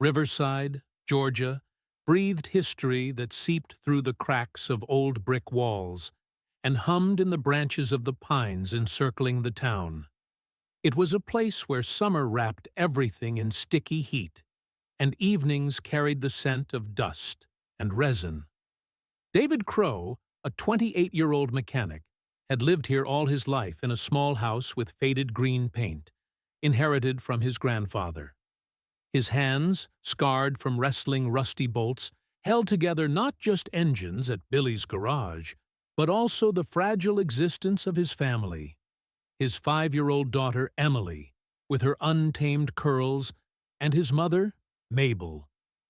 Riverside, Georgia, breathed history that seeped through the cracks of old brick walls and hummed in the branches of the pines encircling the town. It was a place where summer wrapped everything in sticky heat, and evenings carried the scent of dust and resin. David Crowe, a 28-year-old mechanic, had lived here all his life in a small house with faded green paint, inherited from his grandfather. His hands, scarred from wrestling rusty bolts, held together not just engines at Billy's garage, but also the fragile existence of his family. His 5-year-old daughter, Emily, with her untamed curls, and his mother, Mabel,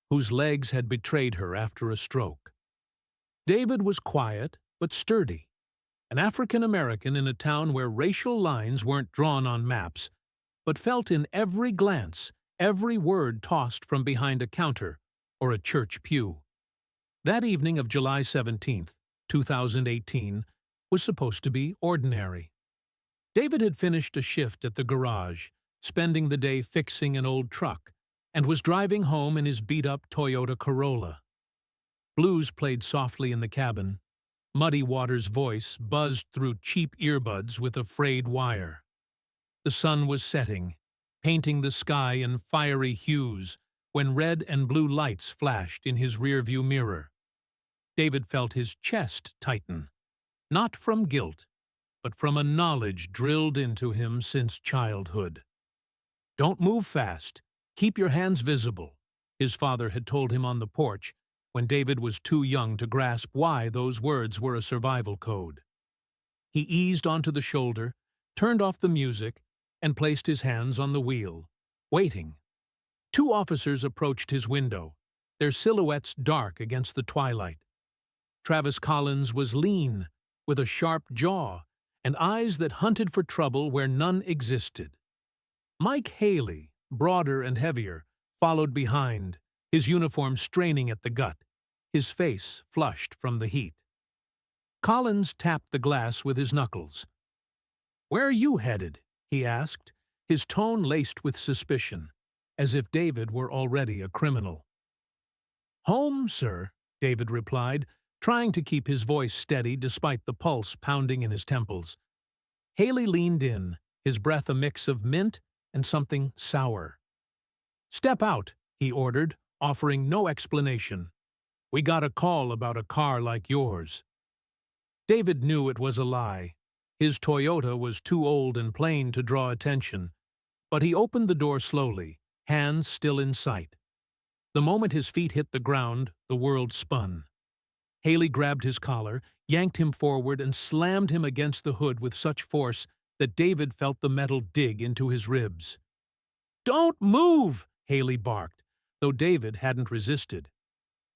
whose legs had betrayed her after a stroke. David was quiet but sturdy, an African-American in a town where racial lines weren't drawn on maps, but felt in every glance, every word tossed from behind a counter or a church pew. That evening of July 17th, 2018, was supposed to be ordinary. David had finished a shift at the garage, spending the day fixing an old truck, and was driving home in his beat-up Toyota Corolla. Blues played softly in the cabin. Muddy Waters' voice buzzed through cheap earbuds with a frayed wire. The sun was setting, painting the sky in fiery hues when red and blue lights flashed in his rearview mirror. David felt his chest tighten, not from guilt, but from a knowledge drilled into him since childhood. "Don't move fast. Keep your hands visible," his father had told him on the porch when David was too young to grasp why those words were a survival code. He eased onto the shoulder, turned off the music, and placed his hands on the wheel, waiting. 2 officers approached his window, their silhouettes dark against the twilight. Travis Collins was lean, with a sharp jaw, and eyes that hunted for trouble where none existed. Mike Haley, broader and heavier, followed behind, his uniform straining at the gut, his face flushed from the heat. Collins tapped the glass with his knuckles. "Where are you headed?" he asked, his tone laced with suspicion, as if David were already a criminal. "Home, sir," David replied, trying to keep his voice steady despite the pulse pounding in his temples. Haley leaned in, his breath a mix of mint and something sour. "Step out," he ordered, offering no explanation. "We got a call about a car like yours." David knew it was a lie. His Toyota was too old and plain to draw attention, but he opened the door slowly, hands still in sight. The moment his feet hit the ground, the world spun. Haley grabbed his collar, yanked him forward, and slammed him against the hood with such force that David felt the metal dig into his ribs. "Don't move!" Haley barked, though David hadn't resisted.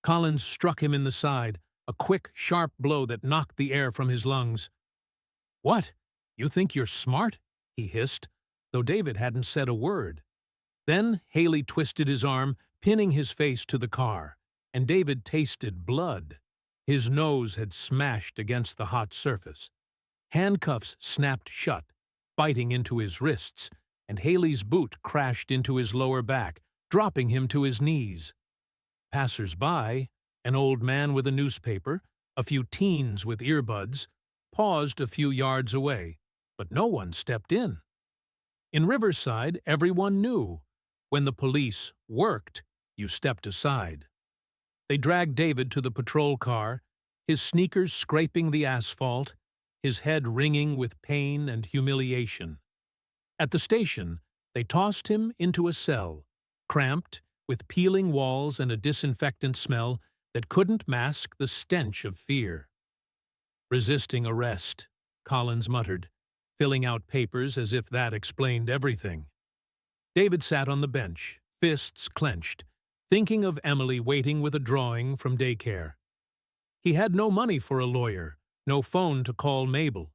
Collins struck him in the side, a quick, sharp blow that knocked the air from his lungs. "What? You think you're smart?" he hissed, though David hadn't said a word. Then Haley twisted his arm, pinning his face to the car, and David tasted blood. His nose had smashed against the hot surface. Handcuffs snapped shut, biting into his wrists, and Haley's boot crashed into his lower back, dropping him to his knees. Passers-by, an old man with a newspaper, a few teens with earbuds, paused a few yards away, but no one stepped in. In Riverside, everyone knew. When the police worked, you stepped aside. They dragged David to the patrol car, his sneakers scraping the asphalt, his head ringing with pain and humiliation. At the station, they tossed him into a cell, cramped, with peeling walls and a disinfectant smell that couldn't mask the stench of fear. "Resisting arrest," Collins muttered, filling out papers as if that explained everything. David sat on the bench, fists clenched, thinking of Emily waiting with a drawing from daycare. He had no money for a lawyer, no phone to call Mabel.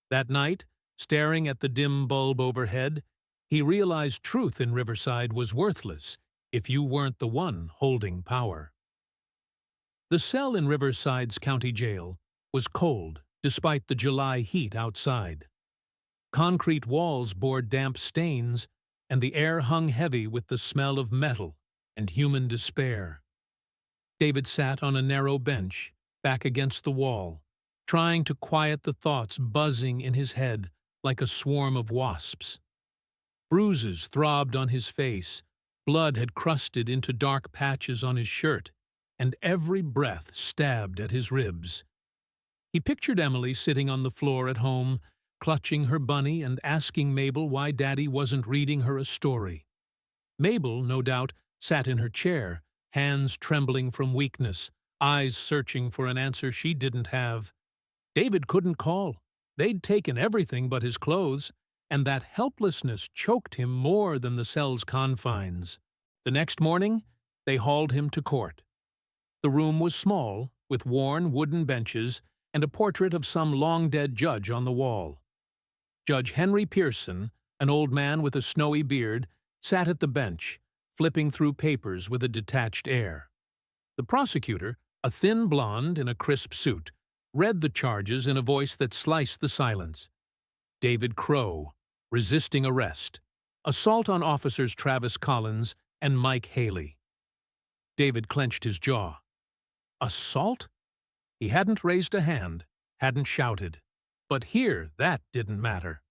That night, staring at the dim bulb overhead, he realized truth in Riverside was worthless if you weren't the one holding power. The cell in Riverside's county jail was cold despite the July heat outside. Concrete walls bore damp stains, and the air hung heavy with the smell of metal and human despair. David sat on a narrow bench, back against the wall, trying to quiet the thoughts buzzing in his head like a swarm of wasps. Bruises throbbed on his face, blood had crusted into dark patches on his shirt, and every breath stabbed at his ribs. He pictured Emily sitting on the floor at home, clutching her bunny and asking Mabel why Daddy wasn't reading her a story. Mabel, no doubt, sat in her chair, hands trembling from weakness, eyes searching for an answer she didn't have. David couldn't call. They'd taken everything but his clothes, and that helplessness choked him more than the cell's confines. The next morning, they hauled him to court. The room was small, with worn wooden benches and a portrait of some long-dead judge on the wall. Judge Henry Pearson, an old man with a snowy beard, sat at the bench, flipping through papers with a detached air. The prosecutor, a thin blonde in a crisp suit, read the charges in a voice that sliced the silence. David Crowe, resisting arrest, assault on officers Travis Collins and Mike Haley. David clenched his jaw. Assault? He hadn't raised a hand, hadn't shouted. But here, that didn't matter.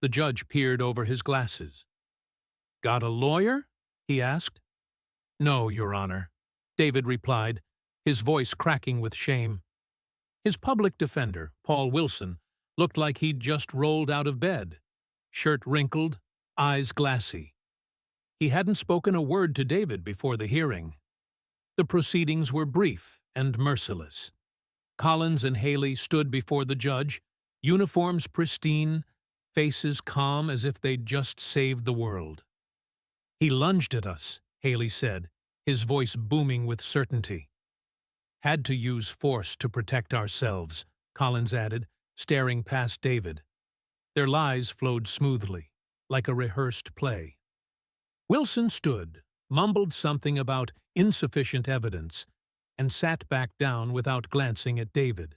The judge peered over his glasses. "Got a lawyer?" he asked. "No, Your Honor," David replied, his voice cracking with shame. His public defender, Paul Wilson, looked like he'd just rolled out of bed, shirt wrinkled, eyes glassy. He hadn't spoken a word to David before the hearing. The proceedings were brief and merciless. Collins and Haley stood before the judge, uniforms pristine, faces calm as if they'd just saved the world. "He lunged at us," Haley said, his voice booming with certainty. "Had to use force to protect ourselves," Collins added, staring past David. Their lies flowed smoothly, like a rehearsed play. Wilson stood, mumbled something about insufficient evidence, and sat back down without glancing at David.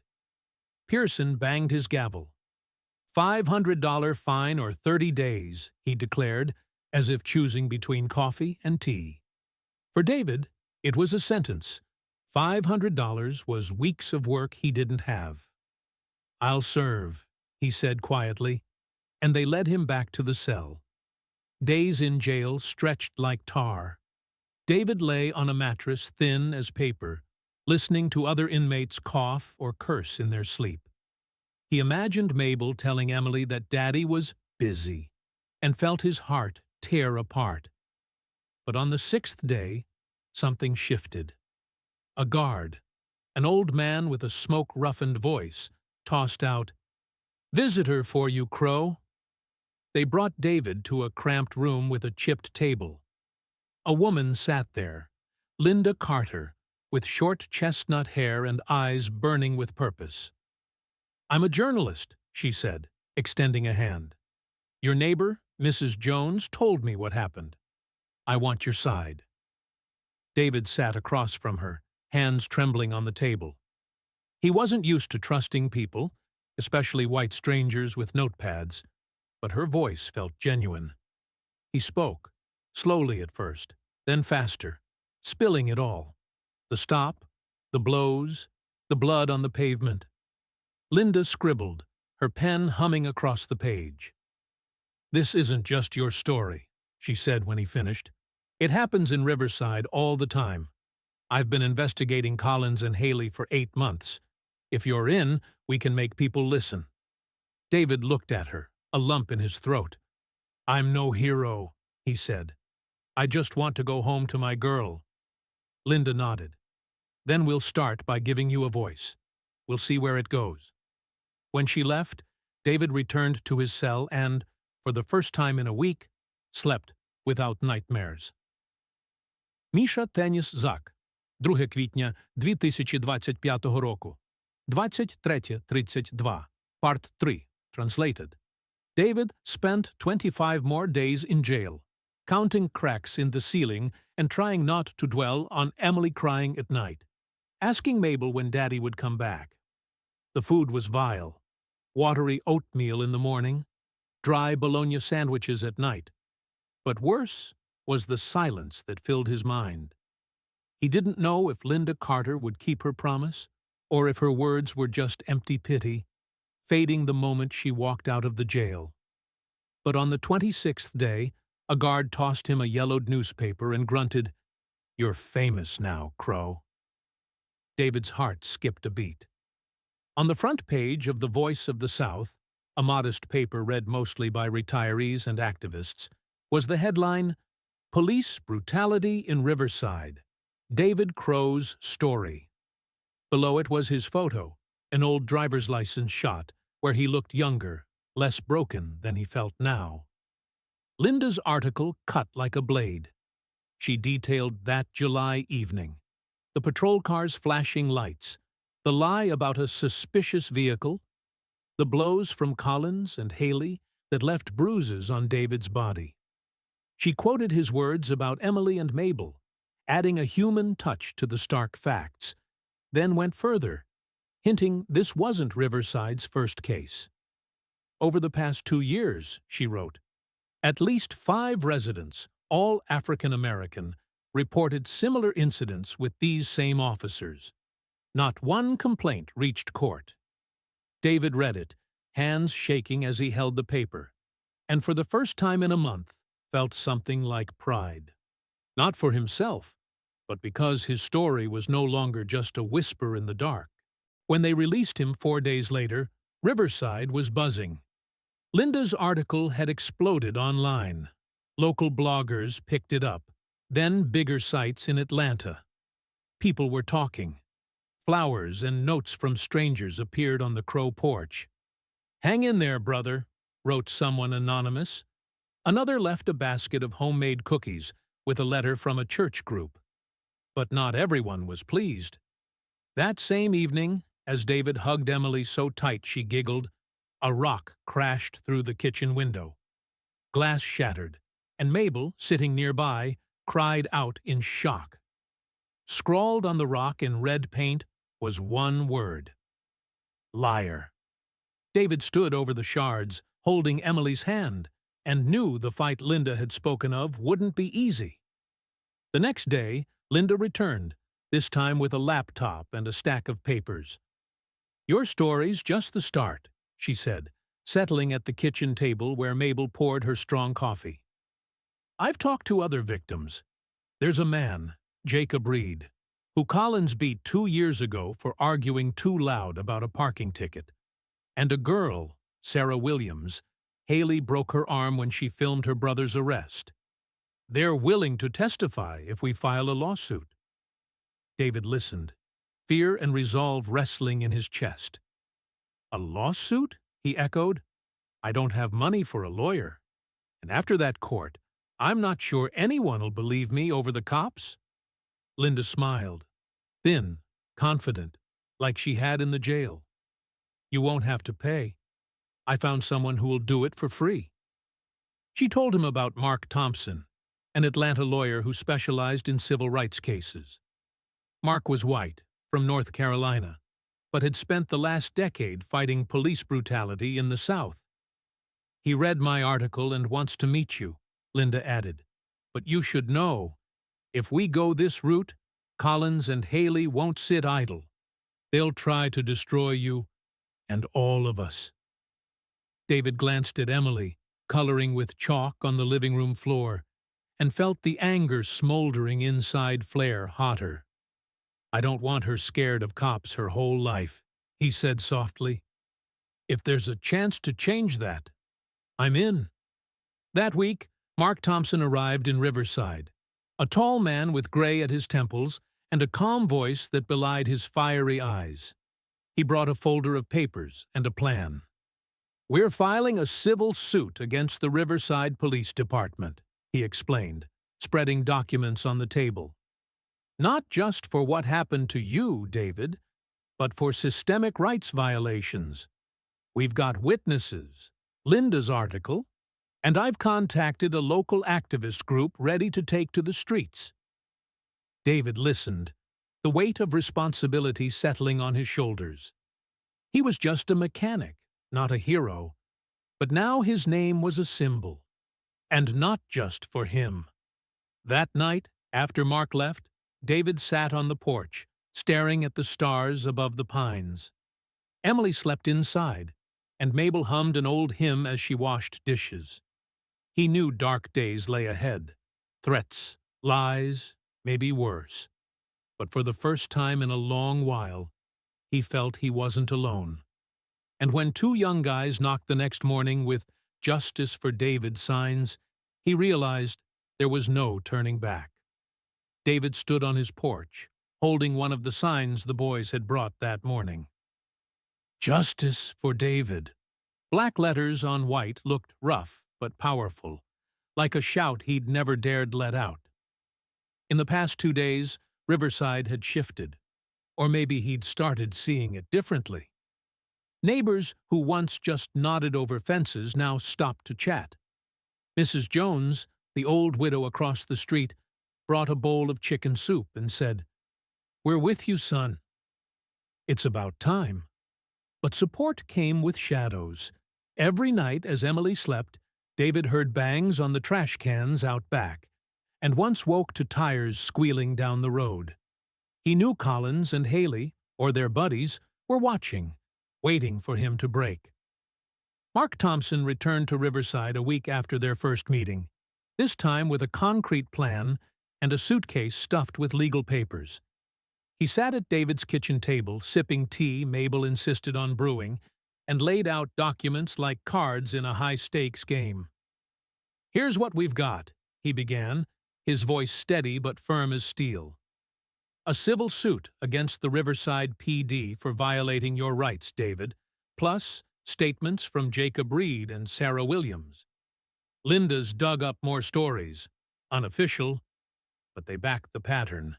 Pearson banged his gavel. $500 fine or 30 days, he declared, as if choosing between coffee and tea. For David, it was a sentence. $500 was weeks of work he didn't have. "I'll serve," he said quietly, and they led him back to the cell. Days in jail stretched like tar. David lay on a mattress thin as paper, listening to other inmates cough or curse in their sleep. He imagined Mabel telling Emily that Daddy was busy, and felt his heart tear apart. But on the 6th day, something shifted. A guard, an old man with a smoke-roughened voice, tossed out, "Visitor for you, Crowe." They brought David to a cramped room with a chipped table. A woman sat there, Linda Carter, with short chestnut hair and eyes burning with purpose. "I'm a journalist," she said, extending a hand. "Your neighbor, Mrs. Jones, told me what happened. I want your side." David sat across from her, hands trembling on the table. He wasn't used to trusting people, especially white strangers with notepads, but her voice felt genuine. He spoke, slowly at first, then faster, spilling it all. The stop, the blows, the blood on the pavement. Linda scribbled, her pen humming across the page. "This isn't just your story," she said when he finished. "It happens in Riverside all the time. I've been investigating Collins and Haley for 8 months. If you're in, we can make people listen." David looked at her, a lump in his throat. "I'm no hero," he said. "I just want to go home to my girl." Linda nodded. "Then we'll start by giving you a voice. We'll see where it goes." When she left, David returned to his cell and, for the first time in a week, slept without nightmares. Міша Теніс Зак. 2 квітня 2025 року. 23:32. Part 3. Translated. David spent 25 more days in jail, counting cracks in the ceiling and trying not to dwell on Emily crying at night, asking Mabel when Daddy would come back. The food was vile. Watery oatmeal in the morning, dry bologna sandwiches at night. But worse was the silence that filled his mind. He didn't know if Linda Carter would keep her promise, or if her words were just empty pity, fading the moment she walked out of the jail. But on the 26th day, a guard tossed him a yellowed newspaper and grunted, "You're famous now, Crowe." David's heart skipped a beat. On the front page of The Voice of the South, a modest paper read mostly by retirees and activists, was the headline, "Police Brutality in Riverside, David Crowe's Story." Below it was his photo, an old driver's license shot, where he looked younger, less broken than he felt now. Linda's article cut like a blade. She detailed that July evening, the patrol car's flashing lights, the lie about a suspicious vehicle, the blows from Collins and Haley that left bruises on David's body. She quoted his words about Emily and Mabel, adding a human touch to the stark facts, then went further, hinting this wasn't Riverside's first case. Over the past 2 years, she wrote, at least 5 residents, all African American, reported similar incidents with these same officers. Not one complaint reached court. David read it, hands shaking as he held the paper, and for the first time in a month felt something like pride. Not for himself, but because his story was no longer just a whisper in the dark. When they released him 4 days later, Riverside was buzzing. Linda's article had exploded online. Local bloggers picked it up, then bigger sites in Atlanta. People were talking. Flowers and notes from strangers appeared on the Crowe porch. "Hang in there, brother," wrote someone anonymous. Another left a basket of homemade cookies with a letter from a church group. But not everyone was pleased. That same evening, as David hugged Emily so tight she giggled, a rock crashed through the kitchen window. Glass shattered, and Mabel, sitting nearby, cried out in shock. Scrawled on the rock in red paint was one word: liar. David stood over the shards, holding Emily's hand, and knew the fight Linda had spoken of wouldn't be easy. The next day, Linda returned, this time with a laptop and a stack of papers. "Your story's just the start," she said, settling at the kitchen table where Mabel poured her strong coffee. "I've talked to other victims. There's a man, Jacob Reed, who Collins beat 2 years ago for arguing too loud about a parking ticket, and a girl, Sarah Williams. Haley broke her arm when she filmed her brother's arrest. They're willing to testify if we file a lawsuit." David listened, fear and resolve wrestling in his chest. "A lawsuit?" he echoed. "I don't have money for a lawyer. And after that court, I'm not sure anyone'll believe me over the cops." Linda smiled, thin, confident, like she had in the jail. "You won't have to pay. I found someone who will do it for free." She told him about Mark Thompson, an Atlanta lawyer who specialized in civil rights cases. Mark was white, from North Carolina, but had spent the last decade fighting police brutality in the South. "He read my article and wants to meet you," Linda added. "But you should know, if we go this route, Collins and Haley won't sit idle. They'll try to destroy you and all of us." David glanced at Emily, coloring with chalk on the living room floor, and felt the anger smoldering inside flare hotter. "I don't want her scared of cops her whole life," he said softly. "If there's a chance to change that, I'm in." That week, Mark Thompson arrived in Riverside, a tall man with gray at his temples and a calm voice that belied his fiery eyes. He brought a folder of papers and a plan. "We're filing a civil suit against the Riverside Police Department," he explained, spreading documents on the table. "Not just for what happened to you, David, but for systemic rights violations. We've got witnesses, Linda's article, and I've contacted a local activist group ready to take to the streets." David listened, the weight of responsibility settling on his shoulders. He was just a mechanic, not a hero, but now his name was a symbol, and not just for him. That night, after Mark left, David sat on the porch, staring at the stars above the pines. Emily slept inside, and Mabel hummed an old hymn as she washed dishes. He knew dark days lay ahead. Threats, lies, maybe worse. But for the first time in a long while, he felt he wasn't alone. And when two young guys knocked the next morning with "Justice for David" signs, he realized there was no turning back. David stood on his porch, holding one of the signs the boys had brought that morning. "Justice for David." Black letters on white looked rough but powerful, like a shout he'd never dared let out. In the past 2 days, Riverside had shifted, or maybe he'd started seeing it differently. Neighbors who once just nodded over fences now stopped to chat. Mrs. Jones, the old widow across the street, brought a bowl of chicken soup and said, "We're with you, son." It's about time. But support came with shadows. Every night as Emily slept, David heard bangs on the trash cans out back, and once woke to tires squealing down the road. He knew Collins and Haley, or their buddies, were watching, waiting for him to break. Mark Thompson returned to Riverside a week after their first meeting, this time with a concrete plan and a suitcase stuffed with legal papers. He sat at David's kitchen table, sipping tea Mabel insisted on brewing, and laid out documents like cards in a high-stakes game. "Here's what we've got," he began, his voice steady but firm as steel. "A civil suit against the Riverside PD for violating your rights, David, plus statements from Jacob Reed and Sarah Williams. Linda's dug up more stories, unofficial, but they back the pattern.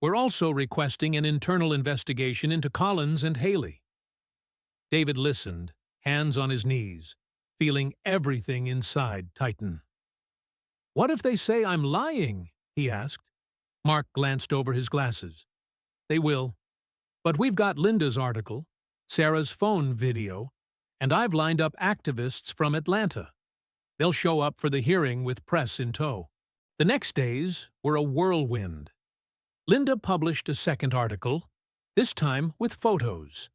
We're also requesting an internal investigation into Collins and Haley." David listened, hands on his knees, feeling everything inside tighten. "What if they say I'm lying?" he asked. Mark glanced over his glasses. "They will. But we've got Linda's article, Sarah's phone video, and I've lined up activists from Atlanta. They'll show up for the hearing with press in tow." The next days were a whirlwind. Linda published a second article, this time with photos.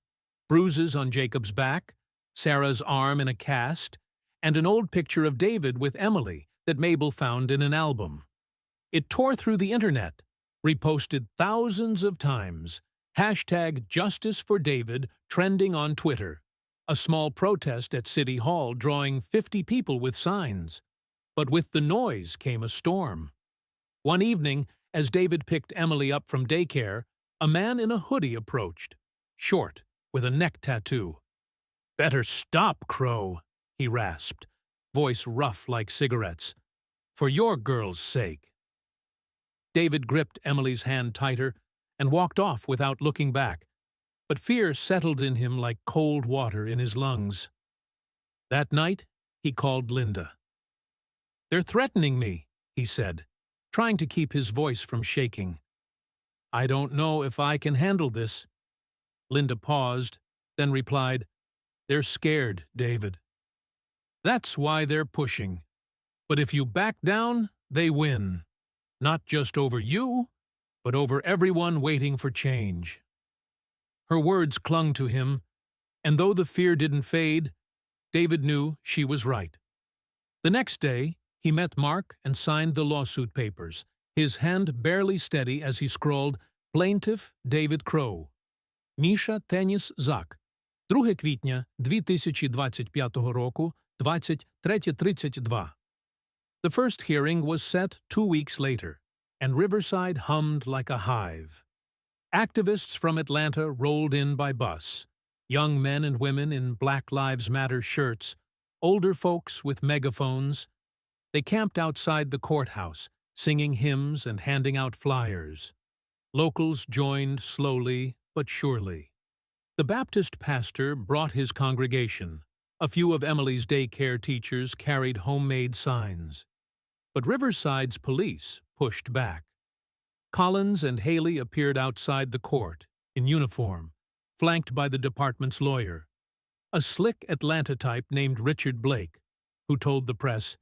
Bruises on Jacob's back, Sarah's arm in a cast, and an old picture of David with Emily that Mabel found in an album. It tore through the internet, reposted thousands of times, hashtag Justice for David trending on Twitter, a small protest at City Hall drawing 50 people with signs. But with the noise came a storm. One evening, as David picked Emily up from daycare, a man in a hoodie approached, short, with a neck tattoo. "Better stop, Crowe," he rasped, voice rough like cigarettes. "For your girl's sake." David gripped Emily's hand tighter and walked off without looking back, but fear settled in him like cold water in his lungs. That night, he called Linda. "They're threatening me," he said, trying to keep his voice from shaking. "I don't know if I can handle this." Linda paused, then replied, "They're scared, David. That's why they're pushing. But if you back down, they win. Not just over you, but over everyone waiting for change." Her words clung to him, and though the fear didn't fade, David knew she was right. The next day, he met Mark and signed the lawsuit papers, his hand barely steady as he scrawled, "Plaintiff David Crowe. Міша Теніс Зак. 2 квітня 2025 року, 23:32. The first hearing was set 2 weeks later, and Riverside hummed like a hive. Activists from Atlanta rolled in by bus, young men and women in Black Lives Matter shirts, older folks with megaphones. They camped outside the courthouse, singing hymns and handing out flyers. Locals joined slowly but surely. The Baptist pastor brought his congregation. A few of Emily's daycare teachers carried homemade signs. But Riverside's police pushed back. Collins and Haley appeared outside the court, in uniform, flanked by the department's lawyer, a slick Atlanta type named Richard Blake, who told the press,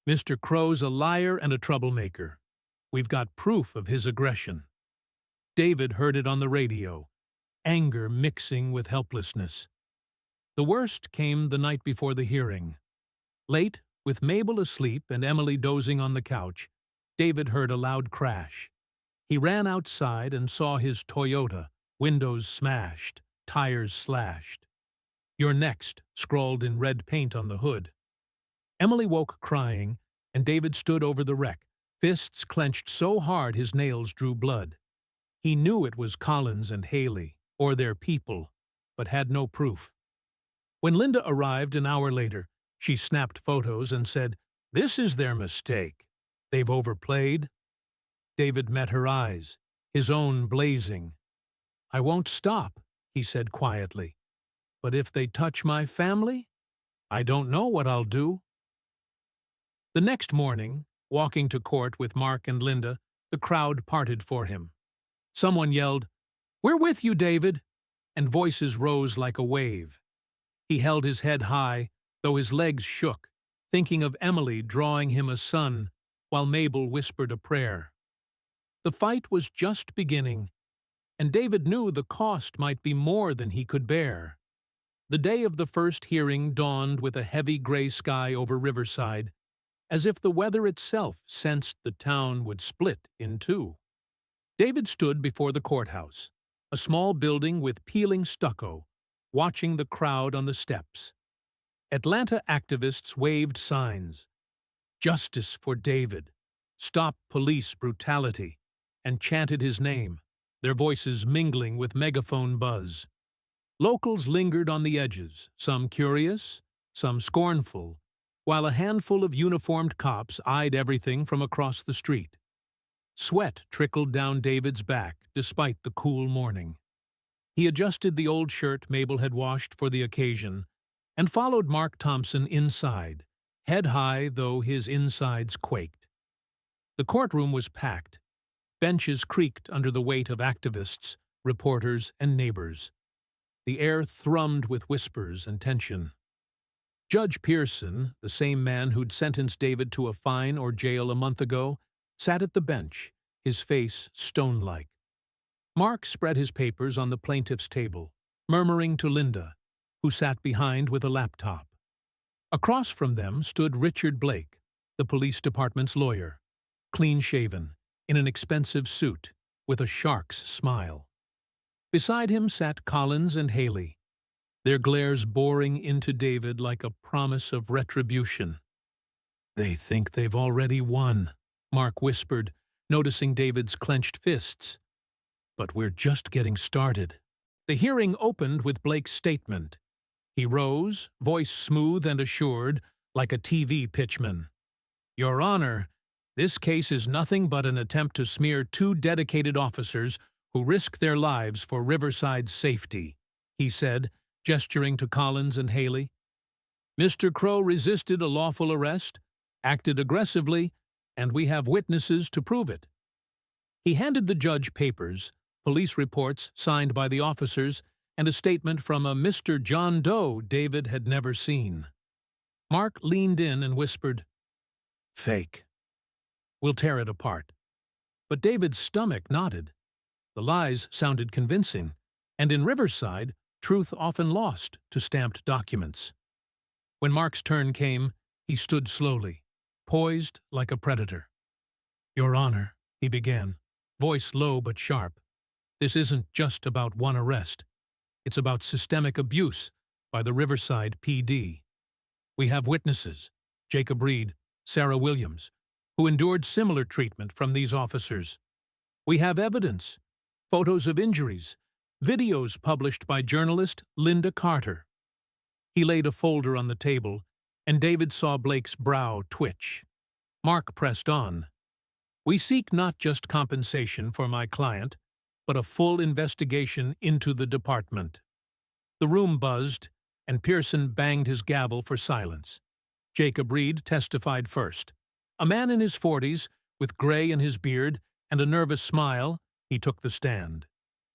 "Mr. Crowe's a liar and a troublemaker. We've got proof of his aggression." David heard it on the radio, anger mixing with helplessness. The worst came the night before the hearing. Late, with Mabel asleep and Emily dozing on the couch, David heard a loud crash. He ran outside and saw his Toyota, windows smashed, tires slashed. "You're next," scrawled in red paint on the hood. Emily woke crying, and David stood over the wreck, fists clenched so hard his nails drew blood. He knew it was Collins and Haley, or their people, but had no proof. When Linda arrived an hour later, she snapped photos and said, "This is their mistake. They've overplayed." David met her eyes, his own blazing. "I won't stop," he said quietly. "But if they touch my family, I don't know what I'll do." The next morning, walking to court with Mark and Linda, the crowd parted for him. Someone yelled, "We're with you, David," and voices rose like a wave. He held his head high, though his legs shook, thinking of Emily drawing him a son, while Mabel whispered a prayer. The fight was just beginning, and David knew the cost might be more than he could bear. The day of the first hearing dawned with a heavy gray sky over Riverside, as if the weather itself sensed the town would split in two. David stood before the courthouse, a small building with peeling stucco, watching the crowd on the steps. Atlanta activists waved signs, "Justice for David," "Stop police brutality," and chanted his name, their voices mingling with megaphone buzz. Locals lingered on the edges, some curious, some scornful, while a handful of uniformed cops eyed everything from across the street. Sweat trickled down David's back despite the cool morning. He adjusted the old shirt Mabel had washed for the occasion and followed Mark Thompson inside, head high though his insides quaked. The courtroom was packed. Benches creaked under the weight of activists, reporters, and neighbors. The air thrummed with whispers and tension. Judge Pearson, the same man who'd sentenced David to a fine or jail a month ago, sat at the bench, his face stone-like. Mark spread his papers on the plaintiff's table, murmuring to Linda, who sat behind with a laptop. Across from them stood Richard Blake, the police department's lawyer, clean-shaven, in an expensive suit, with a shark's smile. Beside him sat Collins and Haley, their glares boring into David like a promise of retribution. "They think they've already won," Mark whispered, noticing David's clenched fists. "But we're just getting started." The hearing opened with Blake's statement. He rose, voice smooth and assured, like a TV pitchman. "Your Honor, this case is nothing but an attempt to smear two dedicated officers who risk their lives for Riverside's safety," he said, gesturing to Collins and Haley. "Mr. Crowe resisted a lawful arrest, acted aggressively, and we have witnesses to prove it." He handed the judge papers, police reports signed by the officers, and a statement from a Mr. John Doe David had never seen. Mark leaned in and whispered, "Fake. We'll tear it apart." But David's stomach nodded. The lies sounded convincing, and in Riverside, truth often lost to stamped documents. When Mark's turn came, he stood slowly, poised like a predator. "Your Honor," he began, voice low but sharp, "this isn't just about one arrest. It's about systemic abuse by the Riverside PD. We have witnesses, Jacob Reed, Sarah Williams, who endured similar treatment from these officers. We have evidence, photos of injuries, videos published by journalist Linda Carter." He laid a folder on the table, and David saw Blake's brow twitch. Mark pressed on. "We seek not just compensation for my client, but a full investigation into the department." The room buzzed, and Pearson banged his gavel for silence. Jacob Reed testified first. A man in his 40s, with gray in his beard and a nervous smile, he took the stand.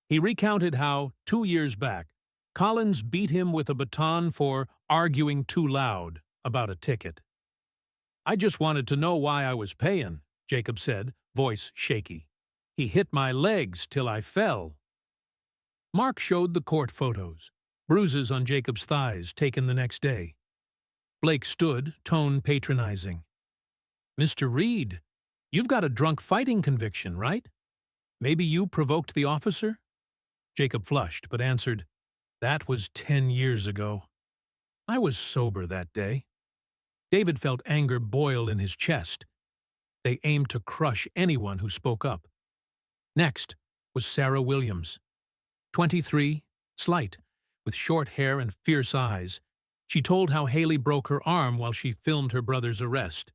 He recounted how, 2 years back, Collins beat him with a baton for arguing too loud about a ticket. "I just wanted to know why I was paying," Jacob said, voice shaky. "He hit my legs till I fell." Mark showed the court photos, bruises on Jacob's thighs taken the next day. Blake stood, tone patronizing. "Mr. Reed, you've got a drunk fighting conviction, right? Maybe you provoked the officer?" Jacob flushed, but answered, "That was 10 years ago. I was sober that day." David felt anger boil in his chest. They aimed to crush anyone who spoke up. Next was Sarah Williams. 23, slight, with short hair and fierce eyes. She told how Haley broke her arm while she filmed her brother's arrest.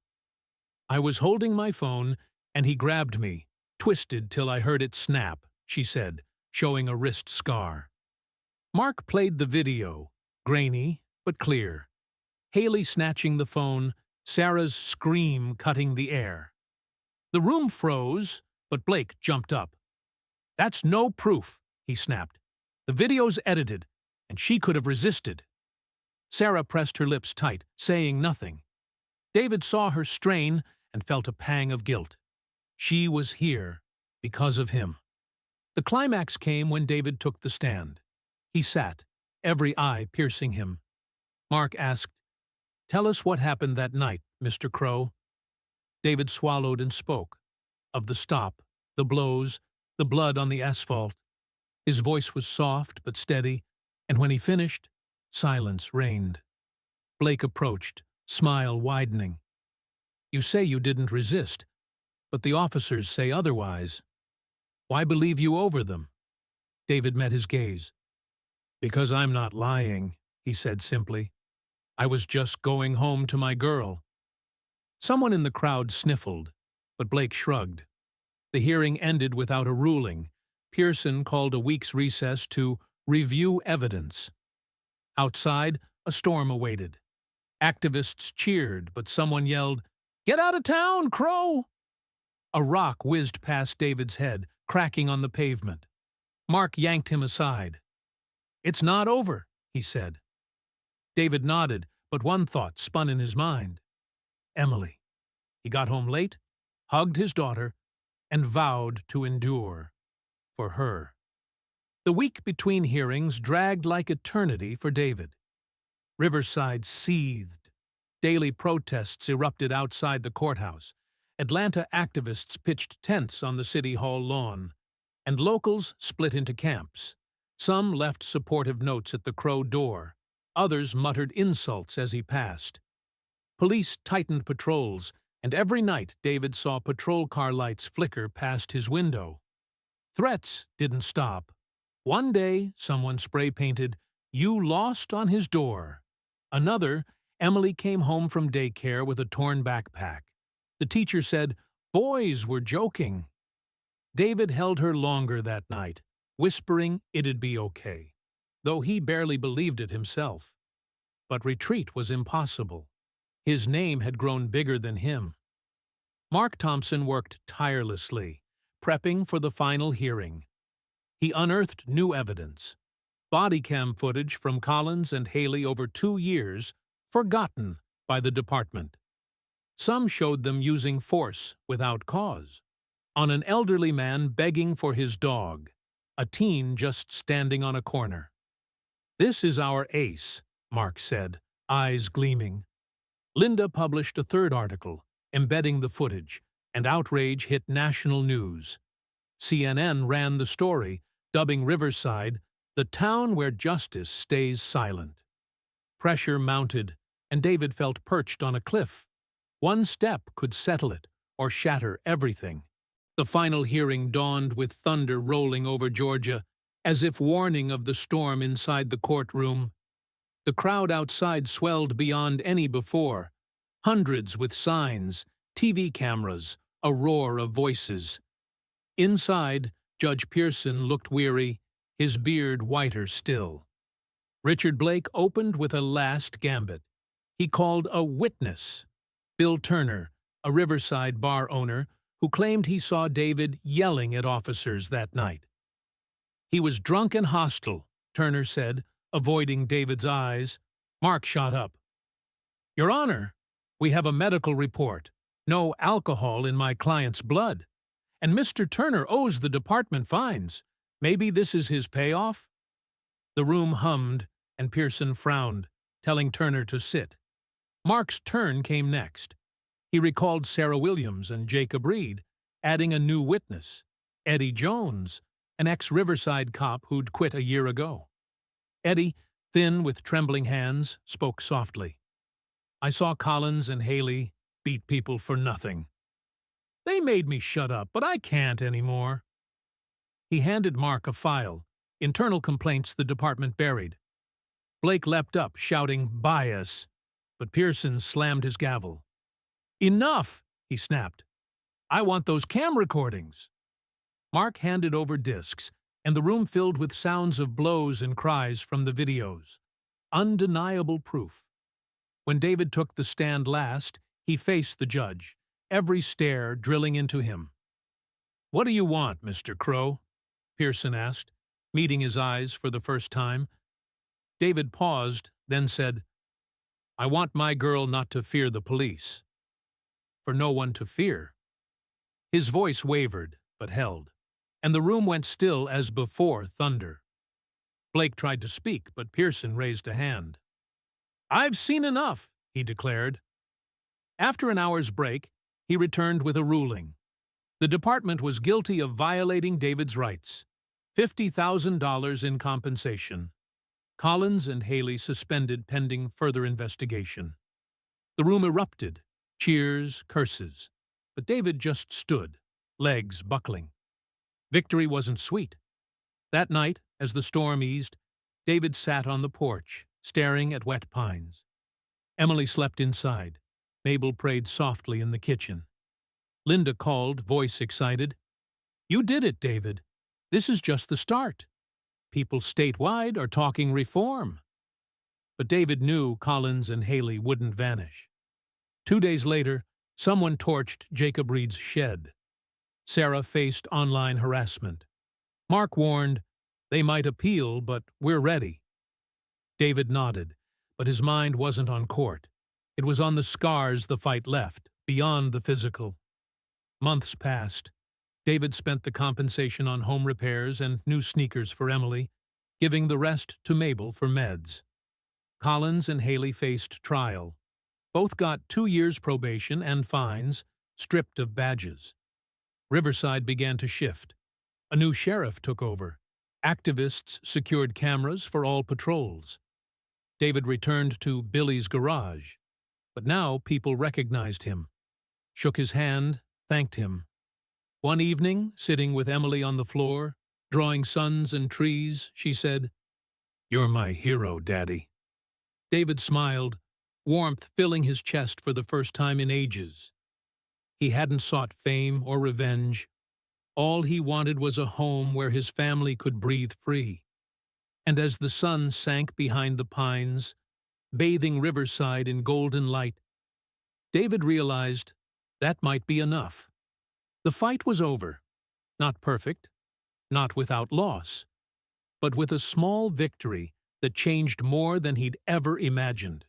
"I was holding my phone, and he grabbed me, twisted till I heard it snap," she said, showing a wrist scar. Mark played the video, grainy but clear. Haley snatching the phone, Sarah's scream cutting the air. The room froze, but Blake jumped up. "That's no proof," he snapped. "The video's edited, and she could have resisted." Sarah pressed her lips tight, saying nothing. David saw her strain and felt a pang of guilt. She was here because of him. The climax came when David took the stand. He sat, every eye piercing him. Mark asked, "Tell us what happened that night, Mr. Crowe." David swallowed and spoke. Of the stop, the blows, the blood on the asphalt. His voice was soft but steady, and when he finished, silence reigned. Blake approached, smile widening. "You say you didn't resist, but the officers say otherwise. Why believe you over them?" David met his gaze. "Because I'm not lying," he said simply. "I was just going home to my girl." Someone in the crowd sniffled, but Blake shrugged. The hearing ended without a ruling. Pearson called a week's recess to review evidence. Outside, a storm awaited. Activists cheered, but someone yelled, "Get out of town, Crowe!" A rock whizzed past David's head, cracking on the pavement. Mark yanked him aside. "It's not over," he said. David nodded, but one thought spun in his mind. Emily. He got home late, hugged his daughter, and vowed to endure for her. The week between hearings dragged like eternity for David. Riverside seethed. Daily protests erupted outside the courthouse. Atlanta activists pitched tents on the City Hall lawn, and locals split into camps. Some left supportive notes at the Crowe door. Others muttered insults as he passed. Police tightened patrols, and every night David saw patrol car lights flicker past his window. Threats didn't stop. One day, someone spray-painted, "You lost" on his door. Another, Emily came home from daycare with a torn backpack. The teacher said, "Boys were joking." David held her longer that night, whispering it'd be okay, though he barely believed it himself. But retreat was impossible. His name had grown bigger than him. Mark Thompson worked tirelessly, prepping for the final hearing. He unearthed new evidence. Body cam footage from Collins and Haley over 2 years, forgotten by the department. Some showed them using force without cause. On an elderly man begging for his dog, a teen just standing on a corner. "This is our ace," Mark said, eyes gleaming. Linda published a third article, embedding the footage, and outrage hit national news. CNN ran the story, dubbing Riverside the town where justice stays silent. Pressure mounted, and David felt perched on a cliff. One step could settle it or shatter everything. The final hearing dawned with thunder rolling over Georgia, as if warning of the storm inside the courtroom. The crowd outside swelled beyond any before. Hundreds with signs, TV cameras, a roar of voices. Inside, Judge Pearson looked weary, his beard whiter still. Richard Blake opened with a last gambit. He called a witness, Bill Turner, a Riverside bar owner, who claimed he saw David yelling at officers that night. "He was drunk and hostile," Turner said, avoiding David's eyes. Mark shot up. "Your Honor, we have a medical report. No alcohol in my client's blood." And Mr. Turner owes the department fines. Maybe this is his payoff? The room hummed, and Pearson frowned, telling Turner to sit. Mark's turn came next. He recalled Sarah Williams and Jacob Reed, adding a new witness, Eddie Jones, an ex-Riverside cop who'd quit a year ago. Eddie, thin with trembling hands, spoke softly. I saw Collins and Haley beat people for nothing. They made me shut up, but I can't anymore. He handed Mark a file, internal complaints the department buried. Blake leapt up, shouting, bias, but Pearson slammed his gavel. Enough, he snapped. I want those cam recordings. Mark handed over discs, and the room filled with sounds of blows and cries from the videos. Undeniable proof. When David took the stand last, he faced the judge, every stare drilling into him. What do you want, Mr. Crowe? Pearson asked, meeting his eyes for the first time. David paused, then said, I want my girl not to fear the police. For no one to fear. His voice wavered, but held, and the room went still as before thunder. Blake tried to speak, but Pearson raised a hand. I've seen enough, he declared. After an hour's break, he returned with a ruling. The department was guilty of violating David's rights. $50,000 in compensation. Collins and Haley suspended pending further investigation. The room erupted, cheers, curses, but David just stood, legs buckling. Victory wasn't sweet. That night, as the storm eased, David sat on the porch, staring at wet pines. Emily slept inside. Mabel prayed softly in the kitchen. Linda called, voice excited. You did it, David. This is just the start. People statewide are talking reform. But David knew Collins and Haley wouldn't vanish. 2 days later, someone torched Jacob Reed's shed. Sarah faced online harassment. Mark warned, they might appeal, but we're ready. David nodded, but his mind wasn't on court. It was on the scars the fight left, beyond the physical. Months passed. David spent the compensation on home repairs and new sneakers for Emily, giving the rest to Mabel for meds. Collins and Haley faced trial. Both got 2 years probation and fines, stripped of badges. Riverside began to shift. A new sheriff took over. Activists secured cameras for all patrols. David returned to Billy's garage. But now people recognized him, shook his hand, thanked him. One evening, sitting with Emily on the floor, drawing suns and trees, she said, You're my hero, Daddy. David smiled, warmth filling his chest for the first time in ages. He hadn't sought fame or revenge. All he wanted was a home where his family could breathe free. And as the sun sank behind the pines, bathing Riverside in golden light, David realized that might be enough. The fight was over. Not perfect, not without loss, but with a small victory that changed more than he'd ever imagined.